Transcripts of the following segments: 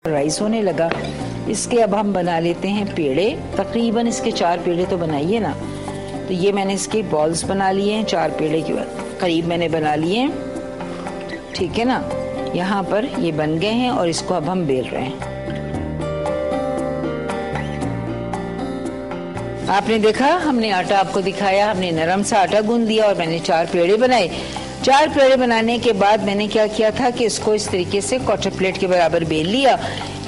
Rice ہونے لگا. اس کے اب ہم بنا لیتے ہیں پیڑے. تقریباً اس کے 4 پیڑے تو بنائیے نا. تو یہ میں نے اس کے بالز بنا لیے ہیں, 4 پیڑے کے قریب میں نے بنا لیے ہیں. ٹھیک ہے نا, یہاں پر یہ بن گئے ہیں اور اس کو اب ہم بیل رہے ہیں. آپ نے دیکھا, ہم نے آٹا آپ کو دکھایا, ہم نے نرم سا آٹا گوندھ دیا اور میں نے 4 پیڑے بنائے. 4 پیڑے بنانے کے بعد میں نے کیا کیا تھا کہ اس کو اس طریقے سے کوارٹر پلیٹ کے برابر بیل لیا.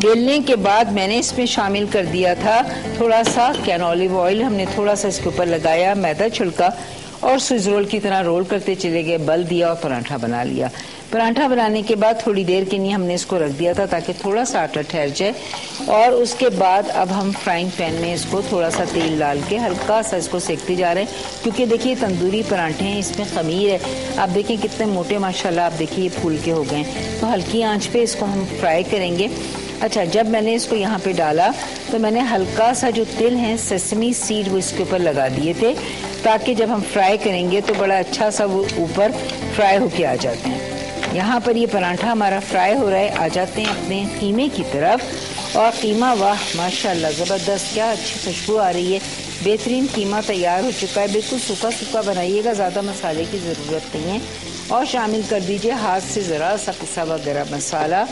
بیلنے کے بعد میں نے اس میں شامل کر دیا تھا تھوڑا سا کینولیو آئل. ہم نے تھوڑا سا اس کے اوپر لگایا, میدا چھڑکا اور سوئس رول کی طرح رول کرتے چلے گئے. بل دیا اور پراٹھا بنا لیا. پراٹھا بنانے کے بعد تھوڑی دیر کے لیے ہم نے اس کو رکھ دیا تھا تاکہ تھوڑا سا آٹا ٹھہر جائے. اور اس کے بعد اب ہم فرائنگ پین میں اس کو تھوڑا سا تیل ڈال کے ہلکا سا اس کو سیکتے جا رہے ہیں, کیونکہ دیکھیے تندوری پراٹھے ہیں, اس میں خمیر ہے. آپ دیکھیں کتنے موٹے ماشاءاللہ, آپ دیکھیے یہ پھول کے ہو گئے ہیں. تو ہلکی آنچ پہ اس کو ہم فرائی کریں گے. اچھا, جب میں نے اس کو یہاں پہ ڈالا تو میں نے ہلکا سا جو تل ہیں سیسمی سیڈ وہ اس کے اوپر لگا دیے تھے, تاکہ جب ہم فرائی کریں گے تو بڑا اچھا سا وہ اوپر فرائی ہو کے آ جاتے ہیں. یہاں پر یہ پراٹھا ہمارا فرائی ہو رہا ہے. آ جاتے ہیں اپنے قیمے کی طرف. اور قیمہ, واہ ماشاءاللہ زبردست, کیا اچھی خوشبو آ رہی ہے. بہترین قیمہ تیار ہو چکا ہے. بالکل سوکھا سوکھا بنائیے گا, زیادہ مسالے کی ضرورت نہیں ہے. اور شامل کر دیجئے ہاتھ سے ذرا سا پسا ہوا گرم مسالہ,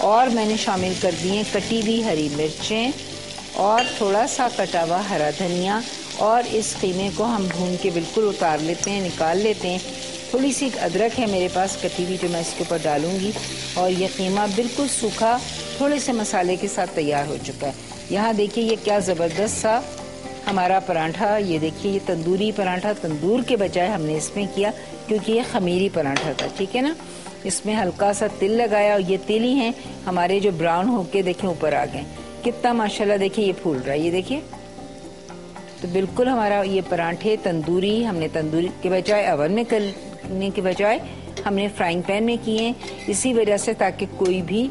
اور میں نے شامل کر دیے کٹی ہوئی ہری مرچیں اور تھوڑا سا کٹا ہوا ہرا دھنیا. اور اس قیمے کو ہم بھون کے بالکل اتار لیتے ہیں, نکال لیتے ہیں. تھوڑی سی ادرک ہے میرے پاس کٹی ہوئی جو میں اس کے اوپر ڈالوں گی. اور یہ قیمہ بالکل سوکھا تھوڑے سے مسالے کے ساتھ تیار ہو چکا ہے. یہاں دیکھیے یہ کیا زبردست سا ہمارا پراٹھا. یہ دیکھیے یہ تندوری پراٹھا, تندور کے بجائے ہم نے اس میں کیا کیونکہ یہ خمیری پراٹھا تھا. ٹھیک ہے نا, اس میں ہلکا سا تل لگایا, اور یہ تل ہی ہیں ہمارے جو براؤن ہو کے دیکھیں اوپر آ گئے. کتنا ماشاءاللہ دیکھیے یہ پھول رہا ہے, یہ دیکھیے. تو بالکل ہمارا یہ پراٹھے تندوری, ہم نے تندوری کے بجائے اوون میں کرنے کے بجائے ہم نے فرائنگ پین میں کیے ہیں. اسی وجہ سے تاکہ کوئی بھی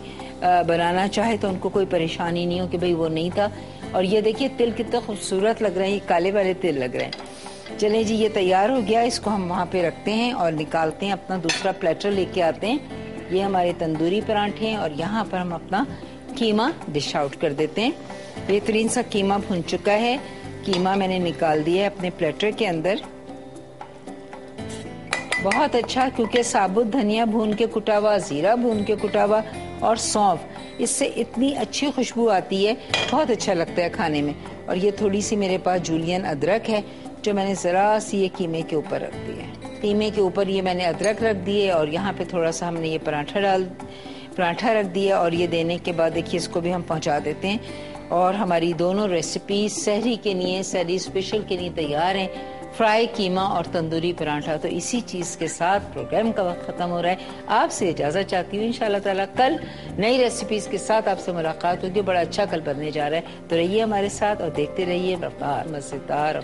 بنانا چاہے تو ان کو کوئی پریشانی نہیں ہو کہ بھئی وہ نہیں تھا. اور یہ دیکھیے تل کتنا خوبصورت لگ رہے ہیں, یہ کالے والے تل لگ رہے ہیں. چلیں جی, یہ تیار ہو گیا. اس کو ہم وہاں پہ رکھتے ہیں اور نکالتے ہیں, اپنا دوسرا پلیٹر لے کے آتے ہیں. یہ ہمارے تندوری پراٹھے ہیں, اور یہاں پر ہم اپنا قیمہ ڈش آؤٹ کر دیتے ہیں. بہترین سا قیمہ بھن چکا ہے. قیمہ میں نے نکال دیا ہے اپنے پلیٹر کے اندر. بہت اچھا, کیونکہ ثابت دھنیا بھون کے کٹا ہوا, زیرہ بھون کے کٹا ہوا اور سونف, اس سے اتنی اچھی خوشبو آتی ہے, بہت اچھا لگتا ہے کھانے میں. اور یہ تھوڑی سی میرے پاس جولین ادرک ہے جو میں نے ذرا سی یہ قیمے کے اوپر رکھ دی ہے. قیمے کے اوپر یہ میں نے ادرک رکھ دیے, اور یہاں پہ تھوڑا سا ہم نے یہ پراٹھا رکھ دیا. اور یہ دینے کے بعد دیکھیے اس کو بھی ہم پہنچا دیتے ہیں. اور ہماری دونوں ریسیپیز سحری کے لیے, سحری اسپیشل کے لیے تیار ہیں. فرائی قیمہ اور تندوری پراٹھا. تو اسی چیز کے ساتھ پروگرام کا وقت ختم ہو رہا ہے. آپ سے اجازت چاہتی ہوں, انشاءاللہ تعالیٰ کل نئی ریسیپیز کے ساتھ آپ سے ملاقات ہوگی. بڑا اچھا کل بننے جا رہا ہے. تو رہیے ہمارے ساتھ اور دیکھتے رہیے مزیدار.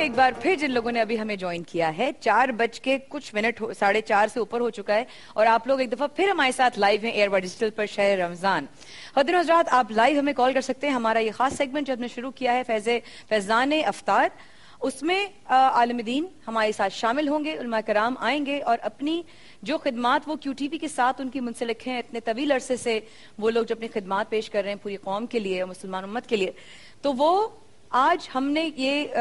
ایک بار پھر جن لوگوں نے ابھی ہمیں جوائن کیا ہے, 4:00 4:30 سے اوپر ہو چکا ہے, اور آپ لوگ ایک دفعہ پھر ہمارے ساتھ لائیو ہیں ایئر ورلڈ ڈیجیٹل پر شہر رمضان. خاتون حضرات, آپ لائیو ہمیں کال کر سکتے ہیں. ہمارا یہ خاص سیگمنٹ جو ہم نے شروع کیا ہے فیضان افطار, اس میں عالم دین ہمارے ساتھ شامل ہوں گے, علماء کرام آئیں گے اور اپنی جو خدمات وہ QTV کے ساتھ ان کی منسلک ہیں, اتنے طویل عرصے سے وہ لوگ جو اپنی خدمات پیش کر رہے ہیں پوری قوم کے لیے, مسلمان امت کے لیے, تو وہ آج ہم نے یہ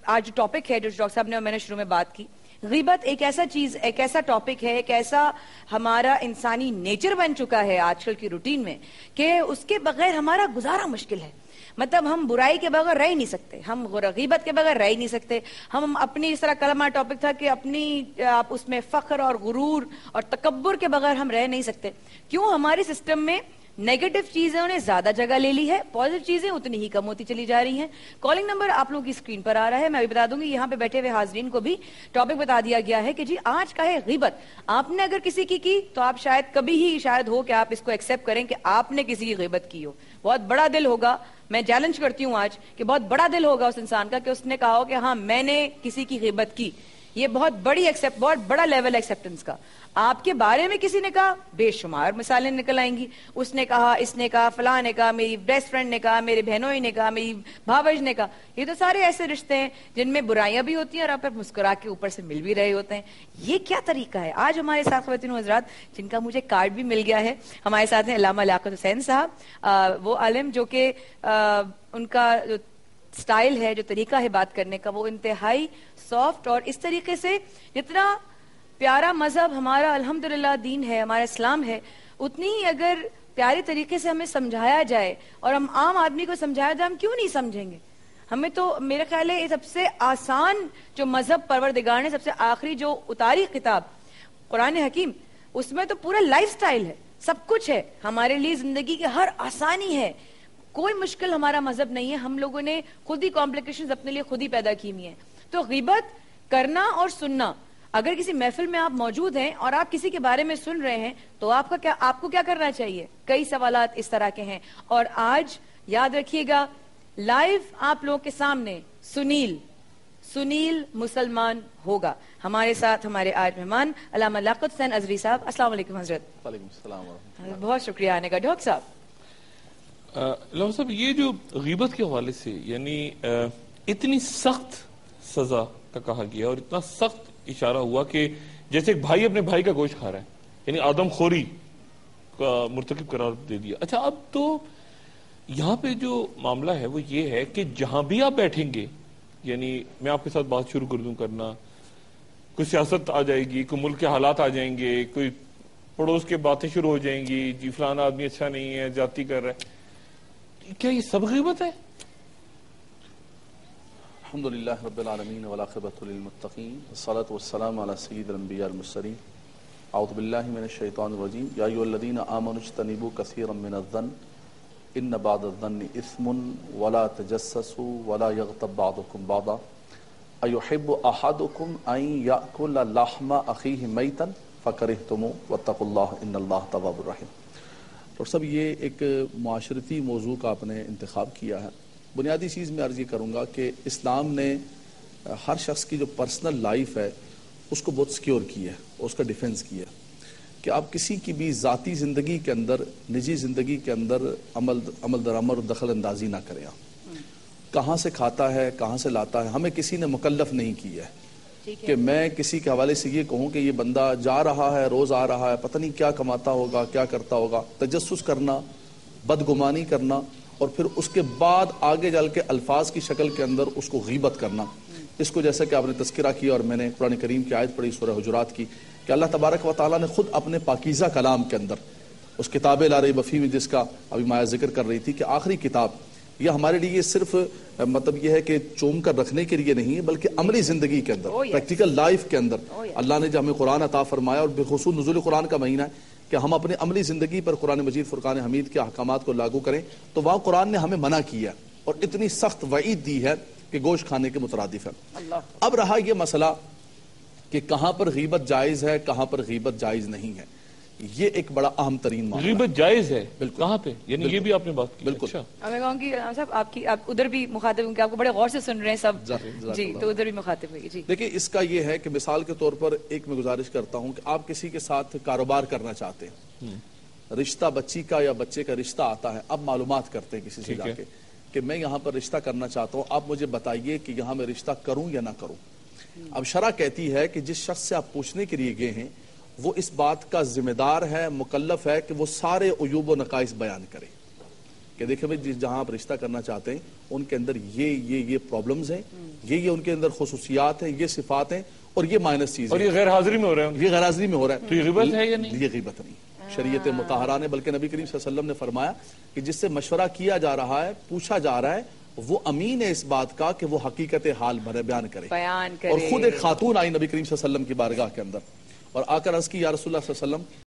آج ٹاپک ہے جو ڈاکٹر صاحب نے اور میں نے شروع میں بات کی, غیبت ایک ایسا چیز, ایک ایسا ٹاپک ہے, ایک ایسا ہمارا انسانی نیچر بن چکا ہے آج کل کی روٹین میں کہ اس کے بغیر ہمارا گزارا مشکل ہے. مطلب ہم برائی کے بغیر رہ ہی نہیں سکتے, ہم غیبت کے بغیر رہ ہی نہیں سکتے. ہم اپنی, اس طرح کل ہمارا ٹاپک تھا کہ اپنی آپ اس میں فخر اور غرور اور تکبر کے بغیر ہم رہ نہیں سکتے. کیوں؟ ہمارے سسٹم میں نیگیٹو چیزوں نے زیادہ جگہ لے لی ہے, پازیٹیو چیزیں اتنی ہی کم ہوتی چلی جا رہی ہیں. کالنگ نمبر آپ لوگوں کی اسکرین پر آ رہا ہے, میں بھی بتا دوں گی, یہاں پہ بیٹھے ہوئے حاضرین کو بھی ٹاپک بتا دیا گیا ہے کہ جی آج کا ہے غیبت. آپ نے اگر کسی کی تو آپ شاید کبھی ہی شاید ہو کہ آپ اس کو ایکسیپٹ کریں کہ آپ نے کسی کی غیبت کی ہو. بہت بڑا دل ہوگا, میں چیلنج کرتی ہوں آج کہ بہت بڑا دل ہوگا اس انسان کا کہ اس نے کہا ہو کہ ہاں میں نے کسی کی غیبت کی. یہ بہت بڑا لیول ایکسیپٹنس کا. آپ کے بارے میں کسی نے کہا, بے شمار مثالیں نکل آئیں گی. اس نے کہا, اس نے کہا, فلاں نے کہا, میری بیسٹ فرینڈ نے کہا, میرے بہنوئی نے کہا, میری بھاوج نے کہا. یہ تو سارے ایسے رشتے ہیں جن میں برائیاں بھی ہوتی ہیں اور آپ پر مسکرا کے اوپر سے مل بھی رہے ہوتے ہیں. یہ کیا طریقہ ہے؟ آج ہمارے ساتھ خواتین و حضرات جن کا مجھے کارڈ بھی مل گیا ہے, ہمارے ساتھ ہیں علامہ لیاقت حسین صاحب, وہ عالم جو کہ ان کا جو سٹائل ہے, جو طریقہ ہے بات کرنے کا, وہ انتہائی سافٹ, اور اس طریقے سے جتنا پیارا مذہب ہمارا الحمدللہ دین ہے, ہمارا اسلام ہے, اتنی ہی اگر پیارے طریقے سے ہمیں سمجھایا جائے اور ہم عام آدمی کو سمجھایا جائے, ہم کیوں نہیں سمجھیں گے؟ ہمیں تو میرا خیال ہے سب سے آسان جو مذہب پروردگار نے سب سے آخری جو اتاری کتاب قرآن حکیم, اس میں تو پورا لائف سٹائل ہے, سب کچھ ہے ہمارے لیے, زندگی کی ہر آسانی ہے, کوئی مشکل ہمارا مذہب نہیں ہے. ہم لوگوں نے خود ہی کمپلیکیشنز اپنے لیے خود ہی پیدا کی ہوئی ہیں. تو غیبت کرنا اور سننا, اگر کسی محفل میں آپ موجود ہیں اور آپ کسی کے بارے میں سن رہے ہیں تو آپ کو کیا کرنا چاہیے؟ کئی سوالات اس طرح کے ہیں. اور آج یاد رکھیے گا, لائیو آپ لوگوں کے سامنے سنیل مسلمان ہوگا. ہمارے ساتھ ہمارے آج مہمان علامہ لیاقت حسین ازہری صاحب. السلام علیکم حضرت. وعلیکم السلام ورحمۃ اللہ. بہت شکریہ آنے کا. ڈاکٹر صاحب, علامہ صاحب, یہ جو غیبت کے حوالے سے یعنی اتنی سخت سزا کا کہا گیا اور اتنا سخت اشارہ ہوا کہ جیسے ایک بھائی اپنے بھائی کا گوشت کھا رہا ہے, یعنی آدم خوری کا مرتکب قرار دے دیا. اچھا, اب تو یہاں پہ جو معاملہ ہے وہ یہ ہے کہ جہاں بھی آپ بیٹھیں گے, یعنی میں آپ کے ساتھ بات شروع کر دوں کرنا, کوئی سیاست آ جائے گی, کوئی ملک کے حالات آ جائیں گے, کوئی پڑوس کے باتیں شروع ہو جائیں گی, جی فلانا آدمی اچھا نہیں ہے, جاتی کر رہا ہے. کیا یہ سب غیبت ہے؟ الحمدللہ رب العالمین والعاقبۃ للمتقین والصلاۃ والسلام علی سید الانبیاء المرسلین. اعوذ باللہ من الشیطان الرجیم. یا ایھا الذین آمنوا اجتنبوا کثیرا من الظن ان بعض الظن اثم ولا تجسسوا ولا یغتب بعضکم بعضا ایحب احدکم ان یأکل لحم اخیہ میتا فکرہتموہ واتقوا اللہ ان اللہ تواب الرحیم. ڈاکٹر صاحب, یہ ایک معاشرتی موضوع کا آپ نے انتخاب کیا ہے. بنیادی چیز میں عرض یہ کروں گا کہ اسلام نے ہر شخص کی جو پرسنل لائف ہے اس کو بہت سیکیور کیا ہے, اس کا ڈیفنس کیا ہے کہ آپ کسی کی بھی ذاتی زندگی کے اندر, نجی زندگی کے اندر عمل درآمد اور دخل اندازی نہ کریں. آپ کہاں سے کھاتا ہے, کہاں سے لاتا ہے, ہمیں کسی نے مکلف نہیں کیا ہے کہ میں کسی کے حوالے سے یہ کہوں کہ یہ بندہ جا رہا ہے, روز آ رہا ہے, پتہ نہیں کیا کماتا ہوگا, کیا کرتا ہوگا. تجسس کرنا, بدگمانی کرنا, اور پھر اس کے بعد آگے چل کے الفاظ کی شکل کے اندر اس کو غیبت کرنا, اس کو جیسا کہ آپ نے تذکرہ کیا اور میں نے قرآن کریم کی آیت پڑھی سورہ حجرات کی کہ اللہ تبارک و تعالیٰ نے خود اپنے پاکیزہ کلام کے اندر اس کتاب لا ریب فیہ میں, جس کا ابھی مایا ذکر کر رہی تھی کہ آخری کتاب, یہ ہمارے لیے صرف مطلب یہ ہے کہ چوم کر رکھنے کے لیے نہیں ہے بلکہ عملی زندگی کے اندر, پریکٹیکل لائف کے اندر اللہ نے جو ہمیں قرآن عطا فرمایا, اور بالخصوص نزول قرآن کا مہینہ ہے کہ ہم اپنے عملی زندگی پر قرآن مجید فرقان حمید کے احکامات کو لاگو کریں, تو وہاں قرآن نے ہمیں منع کیا اور اتنی سخت وعید دی ہے کہ گوشت کھانے کے مترادف ہے. اب رہا یہ مسئلہ کہ کہاں پر غیبت جائز ہے, کہاں پر غیبت جائز نہیں ہے, یہ ایک بڑا اہم ترین معاملہ. غیبت جائز ہے کہاں پہ, یعنی یہ بھی آپ نے بات کی. بالکل. میں کہوں گی صاحب آپ ادھر بھی مخاطب ہوں کہ آپ کو بڑے غور سے سن رہے ہیں سب, جی تو ادھر بھی مخاطب ہوئے. جی دیکھیں, اس کا یہ ہے کہ مثال کے طور پر ایک میں گزارش کرتا ہوں کہ آپ کسی کے ساتھ کاروبار کرنا چاہتے ہیں, رشتہ بچی کا یا بچے کا رشتہ آتا ہے, اب معلومات کرتے ہیں کسی سے جا کے کہ میں یہاں پر رشتہ کرنا چاہتا ہوں, آپ مجھے بتائیے کہ یہاں میں رشتہ کروں یا نہ کروں. اب شرع کہتی ہے کہ جس شخص سے آپ پوچھنے کے لیے گئے ہیں وہ اس بات کا ذمہ دار ہے, مکلف ہے کہ وہ سارے عیوب و نقائص بیان کرے کہ دیکھیں بھائی جہاں آپ رشتہ کرنا چاہتے ہیں ان کے اندر یہ پرابلمز ہیں, یہ ان کے اندر خصوصیات ہیں, یہ صفات ہیں, اور یہ مائنس چیز ہے, اور یہ غیر حاضری میں ہو رہا ہے, یہ غیر حاضری میں ہو رہا ہے. تو یہ غیبت ہے یا نہیں؟ یہ غیبت نہیں. شریعت مطہرہ نے، بلکہ نبی کریم صلی اللہ علیہ وسلم نے فرمایا کہ جس سے مشورہ کیا جا رہا ہے، پوچھا جا رہا ہے، وہ امین ہے اس بات کا کہ وہ حقیقت حال بیان کرے. بیان کرے. اور خود ایک خاتون آئی نبی کریم صلی اللہ علیہ وسلم کی بارگاہ کے اندر اور آ کر عرض کی یا رسول اللہ صلی اللہ علیہ وسلم